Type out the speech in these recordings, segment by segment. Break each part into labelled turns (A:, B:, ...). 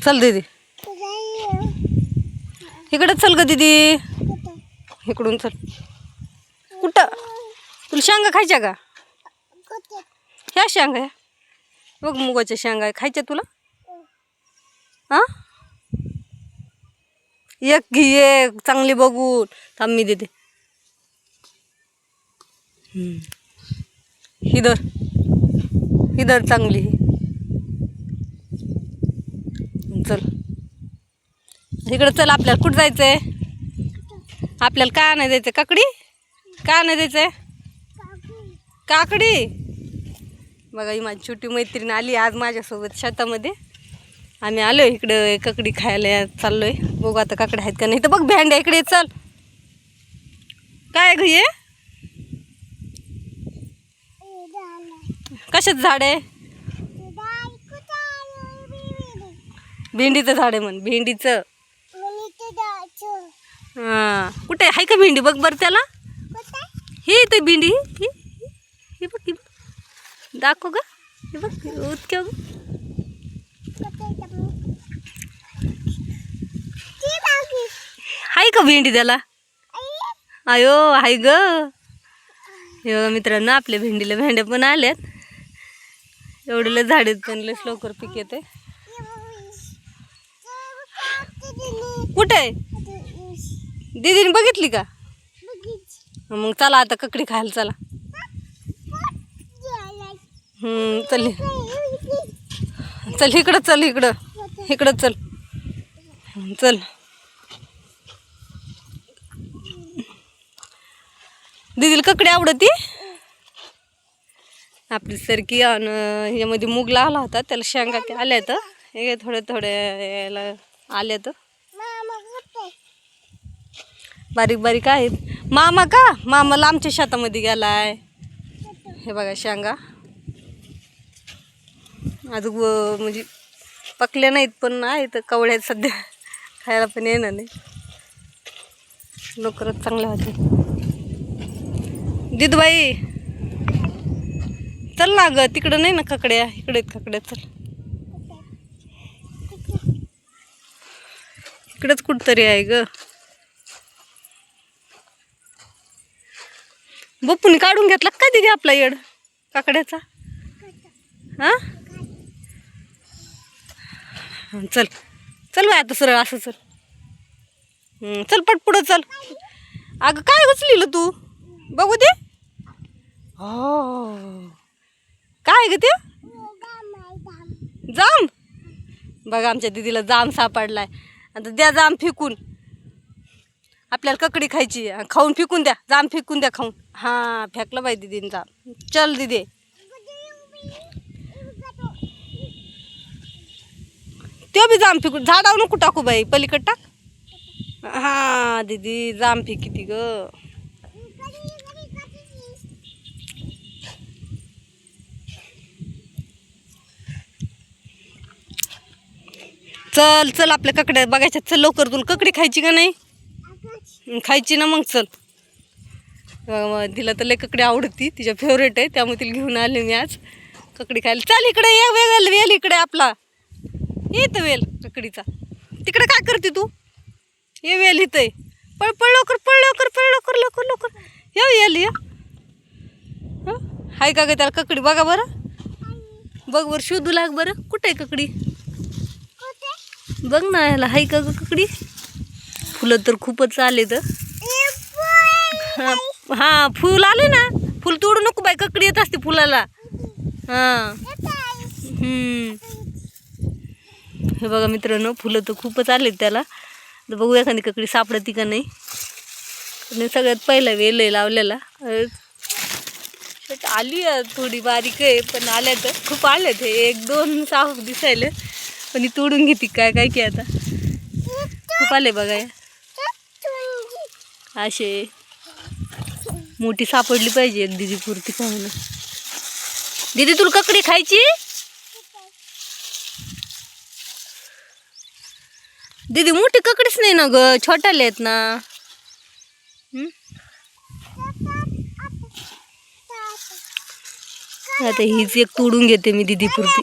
A: चल दीदी, इकडे चल ग दीदी, इकडून चल. कुठं तुला शेंगा खायच्या का? ह्या शेंगा ह्या बघ, मुगाच्या शेंगा खायच्या तुला? हा, एक घे एक चांगली बघून. थांब मी देते. हिदर हिदर चांगली. चल इकडं चल. आपल्याला कुठं जायचंय? आपल्याला काय नाही द्यायचं? काकडी. काय नाही द्यायचंय? काकडी. बघा ही माझी छोटी मैत्रीण आली आज माझ्यासोबत शेतामध्ये. आम्ही आलोय इकडं काकडी खायला चाललोय. बघू आता काकडी आहेत का नाही. तर बघ भेंड्या इकडे चल. काय ग हे? कशाचं झाड आहे? भेंडीचं झाड आहे म्हण. भेंडीचं. हा कुठे आहे का भेंडी? बघ बरं त्याला. ही ते भेंडी ही ही बघ, ही बघ. दाखव ग. हे बघ उतक्या ग. हाय का भेंडी त्याला? आयो हाय ग. हे मित्रांनो आपल्या भेंडीला भेंड्या पण आल्यात. एवढेला झाड आहेत पण लस लवकर पीक येते. कुठे दीदीने बघितली का? मग चला आता काकडी खायला चला. चल चल इकडं चल. इकडं इकडं चल. चल दीदीला काकडी आवडती. आपली सरकी आणि यामध्ये मूग लावला होता त्याला शेंगा ते आल्यात. हे थोडे थोडे याला आल्यात. बारीक बारीक आहेत. मामा का? मामाला आमच्या शेतामध्ये गेलाय. हे बघा शेंगा अजून म्हणजे पकल्या नाहीत पण आहेत कवळ्यात सध्या. खायला पण येणार नाही. लवकरच चांगल्या होते. दिदूबाई चल ना ग. तिकडं नाही ना काकड्या, इकडे आहेत काकड्या. चल इकडेच कुठतरी आहे ग. बप्पूने काढून घेतला काय दीदी आपला येड काकड्याचा? हा चल चल बाय आता सरळ असं चल. चल पट पुढं चल. अगं काय उचलील तू? बघू दे. हो काय ग ते? जाम. बघा आमच्या दीदीला जाम सापडलाय. आता द्या जाम फेकून. आपल्याला काकडी खायची. खाऊन फेकून द्या. जाम फेकून द्या खाऊन. हा फेकलं बाई दीदीने जाम. चल दीदी. तो बी जाम फेकून. झाडावर नको टाकू बाई, पलीकड टाक. हा दीदी जाम फेकी ती ग. चल चल आपल्या काकड्या बघायच्या. चल लवकर. तुला काकडी खायची का नाही? खायची ना मग चल. तिला तर लय काकडी आवडती. तिच्या फेवरेट आहे त्यामुळे तिला घेऊन आले मी आज काकडी खायला. चल इकडे ये. वेगळा वेल इकडे आपला. येत वेल काकडीचा. तिकडे काय करते तू? ये वेल इथं आहे. पळ पळ लवकर. पळ लवकर. पळ लवकर लवकर लवकर. या येल या. हाय का ग त्याला काकडी? बघा बरं. बघ बरं शोधू लाग बरं. कुठे आहे काकडी? बघ ना ह्याला. हाय का ग काकडी? फुलं तर खूपच आले तर. हा फुल आले ना. फुल तोडू नको बाई. काकडी येत असते फुलाला. हा हे बघा मित्रांनो फुलं तर खूपच आलेत त्याला. तर बघू एखादी काकडी सापडती का नाही. सगळ्यात पहिला वेल आहे लावलेला. आली थोडी बारीक आहे पण आल्या तर खूप आल्यात. हे एक दोन साफ दिसायले पण ही तोडून घेते काय काय की. आता खूप आले बघा. असे मोठी सापडली पाहिजे एक दीदी पुरती खायला. दीदी तुला काकडी खायची? दीदी मोठी काकडीच नाही ना ग. छोट्याले आहेत ना. आता हीच एक तोडून घेते मी दीदी पुरती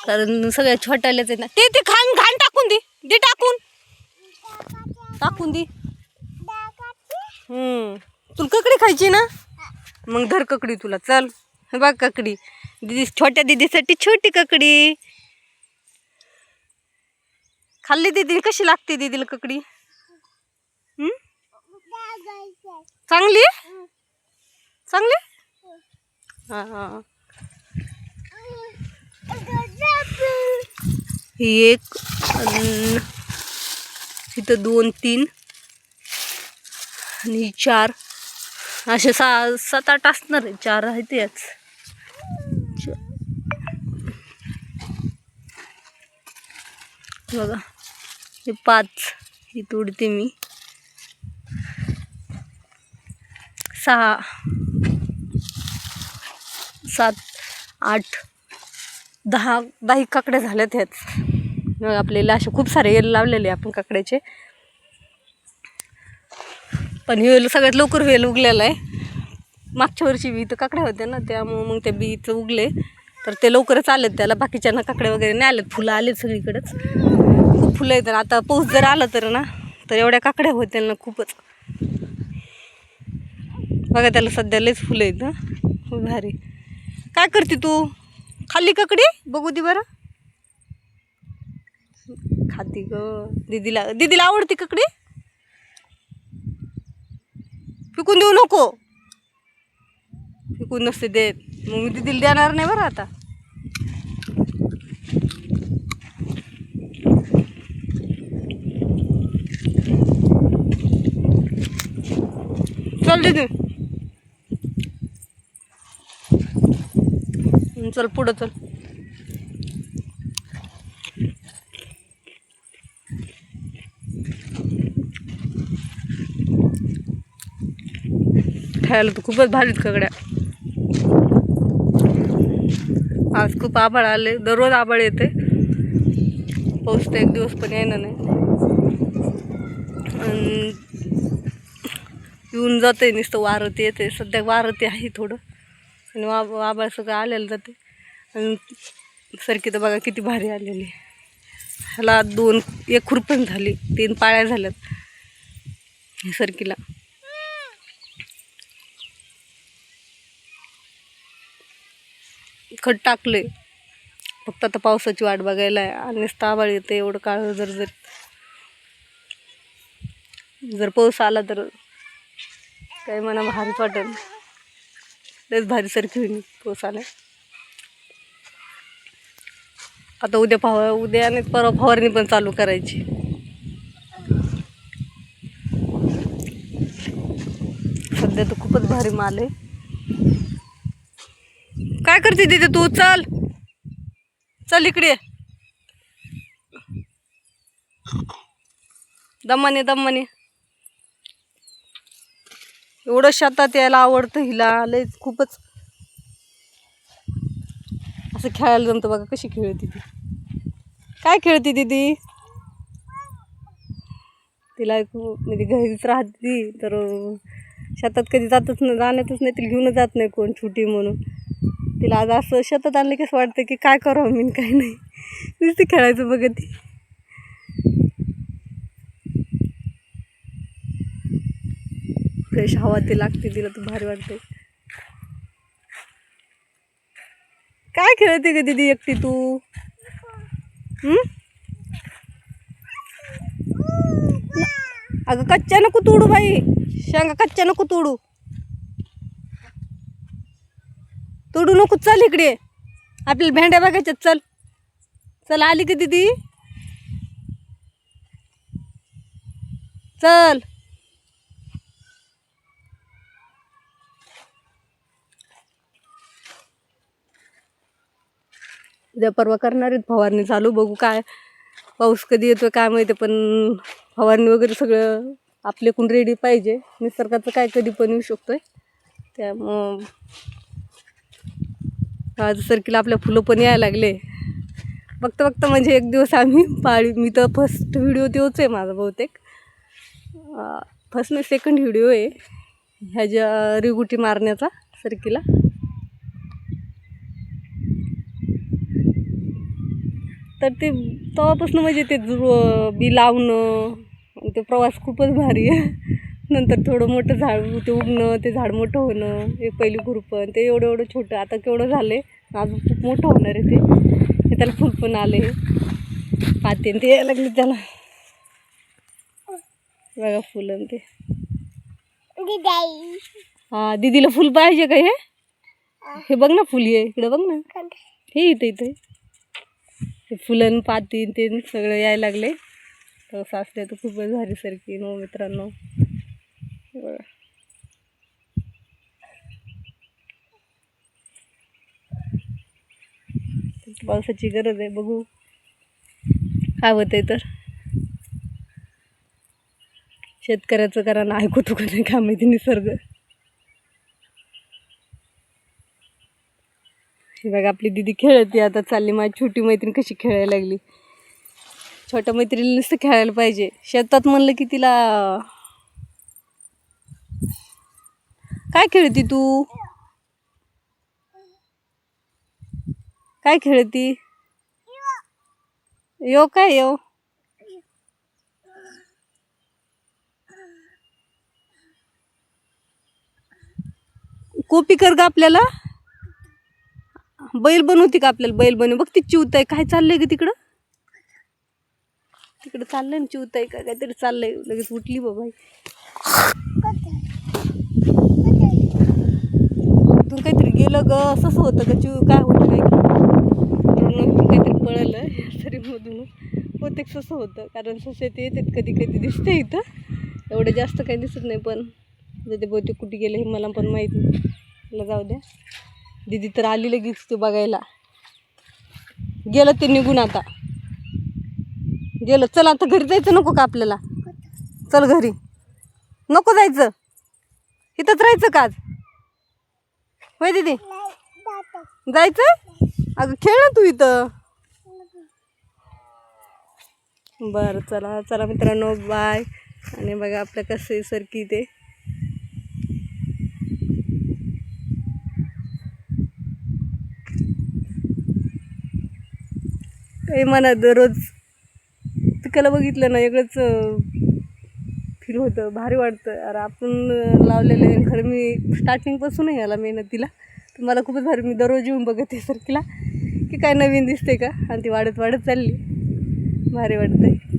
A: कारण सगळ्या छोट्यालेच आहेत ना. ते घाण घाण टाकू टाकून दे, दे टाकून, टाकून दे. तुला ककडी खायची ना, मग धर ककडी तुला. चल हे बघ ककडी, दीदी छोट्या दीदीसाठी छोटी ककडी. खाल्ली दीदी, कशी लागते दीदीला ककडी? चांगली चांगली. हा हा. ही एक, इथं 2 3 आणि 4, असे 7 8 असणार आहे. 4 आहेत याच. बघा हे 5 ही तोडते मी. 6 7 8 10 काकड्या झाल्यात ह्याच. आपल्याला असे खूप सारे वेल लावलेले आपण काकड्याचे, पण हे वेल सगळ्यात लवकर वेल उगलेला आहे. मागच्या वर्षी बी इथं काकड्या होत्या ना, त्यामुळं मग त्या बीचं उगले तर ते लवकरच आलेत. त्याला बाकीच्यांना काकड्या वगैरे नाही आलेत, फुलं आलेत सगळीकडेच. खूप फुलं आहेत. आता पाऊस जर आला तर ना, तर एवढ्या काकड्या होत्या ना खूपच. बघा त्याला सध्या लयच फुलं आहेत ना, खूप भारी. काय करते तू? खाल्ली ककडी? बघू दे बरं. खाती ग. दीदीला आवडते ककडी. पिकून देऊ नको, पिकून नसते देत. मग मी दीदीला देणार नाही बरं आता. चल दीदी, चल पुढं चल. खायला तर खूपच भारीत ककड्या. आज खूप आभाळ आले. दररोज आभाळ येते, पाऊस तर एक दिवस पण येणार नाही. येऊन जाते नुसतं वारं ते येते. सध्या वारं ते आहे थोडं, आणि आभाळ सगळं आलेलं जाते. आणि सरकी तर बघा किती भारी आलेली. ह्याला 1 खुरपण झाली, 3 पाळ्या झाल्यात सरकीला. खत टाकले, फक्त आता पावसाची वाट बघायला आहे. आणि नुसतं आभाळ येते एवढं काळं जर पाऊस आला तर काही मला भारीच वाटेल. लयच भारी सरकी होईल पाऊस आला. आता उद्या आणि परवा फवारणी पण चालू करायची. सध्या तर खूपच भारी माल आहे. काय करते तिथे तू? चल चल इकडे, दमाने दमाने. एवढं शेतात यायला आवडतं हिला, लयच खूपच. असं खेळायला जमतं. बघा कशी खेळते ती. काय खेळते दीदी? तिला म्हणजे घरीच राहते ती, तर शेतात कधी जातच नाही, जाण्यातच नाही. तिला घेऊन जात नाही कोण, छोटी म्हणून. तिला आज असं शेतात आणलं की असं वाटतं की काय करावं मी, काही नाही, नुसती खेळायचं बघत ती. फ्रेश हवा ती लागते तिला, तर भारी वाटते. काय खेळते ग दीदी एकटी तू? अगं कच्च्या नको तोडू बाई, शेंगा कच्च्या नको तोडू, तोडू नको. चल इकडे, आपल्याला भेंड्या बघायच्यात. चल चल, आली का दीदी? चल. उद्या परवा करणार आहेत फवारणी चालू. बघू काय पाऊस कधी येतो काय माहिती, पण फवारणी वगैरे सगळं आपल्याकडून रेडी पाहिजे. निसर्गाचं काय कधी पण येऊ शकतोय. त्यामुळं आज सरकीला आपल्या फुलं पण यायला लागले. बघता म्हणजे एक दिवस आम्ही मी तर फर्स्ट व्हिडिओ तोच आहे माझा बहुतेक. फर्स्ट नाही, सेकंड व्हिडिओ आहे ह्याच्या रिगुटी मारण्याचा सरकीला. तर ते तेव्हापासून म्हणजे ते बी लावणं आणि ते प्रवास खूपच भारी आहे. नंतर थोडं मोठं झाड ते उगणं, ते झाड मोठं होणं, एक पहिली खुरपण ते एवढं एवढं छोटं आता केवढं झालं आहे, अजून खूप मोठं होणार आहे ते. त्याला फुल पण आले पाते ते यायला लागले त्याला बघा फुलं ते. हा दीदीला फुल पाहिजे का हे बघ ना फुल आहे इकडं बघ ना, हे इथे ते फुलं पातीन ते सगळं यायला लागले. तर सासरे तर खूपच भारी सारखी नो मित्रांनो. पावसाची गरज आहे, बघू काय होतंय. तर शेतकऱ्याचं कारण ऐकतो का नाही काय माहिती. निसर्ग हे बघा आपली दीदी खेळते आता, चालली माझी छोटी मैत्रीण कशी खेळायला लागली. छोट्या मैत्रिणीला नुसतं खेळायला पाहिजे. शेतात म्हणलं की तिला काय खेळती तू, काय खेळती यो काय यो. कॉपी कर ग आपल्याला, बैल बनवती का आपल्याला, बैल बनव. बघ ती चिवताय काय चाललंय ग तिकडं, तिकडं चाललंय ना चिवताय का काहीतरी चाललंय. लगेच उठली बाबा. तू काहीतरी गेलं ग असं होतं का चिव, काय होतं काय काहीतरी पळलं शरीरमधून. बहुतेक ससं होतं कारण ससे ते येतात कधी कधी दिसते इथं, एवढं जास्त काही दिसत नाही. पण ते बहुतेक कुठे गेलं हे मला पण माहीत नाही. मला जाऊ द्या. दीदी तर आली लगेच ते बघायला. गेलं ते निघून आता गेलं. चल आता घरी जायचं नको का आपल्याला, चल घरी. नको जायचं, इथंच राहायचं का आज, होय दीदी जायचं. अगं खेळ ना तू इथं. बरं चला चला मित्रांनो बाय. आणि बघा आपलं कसं सरकी ते काही म्हणा. दररोज पिकाला बघितलं ना वेगळंच फील होतं, भारी वाटतं. अरे आपण लावलेलं आहे खरं. मी स्टार्टिंगपासून याला मेहनतीला तर मला खूपच भारी. मी दररोज येऊन बघते सरकीला की काय नवीन दिसते का, आणि ती वाढत वाढत चालली, भारी वाटतंय.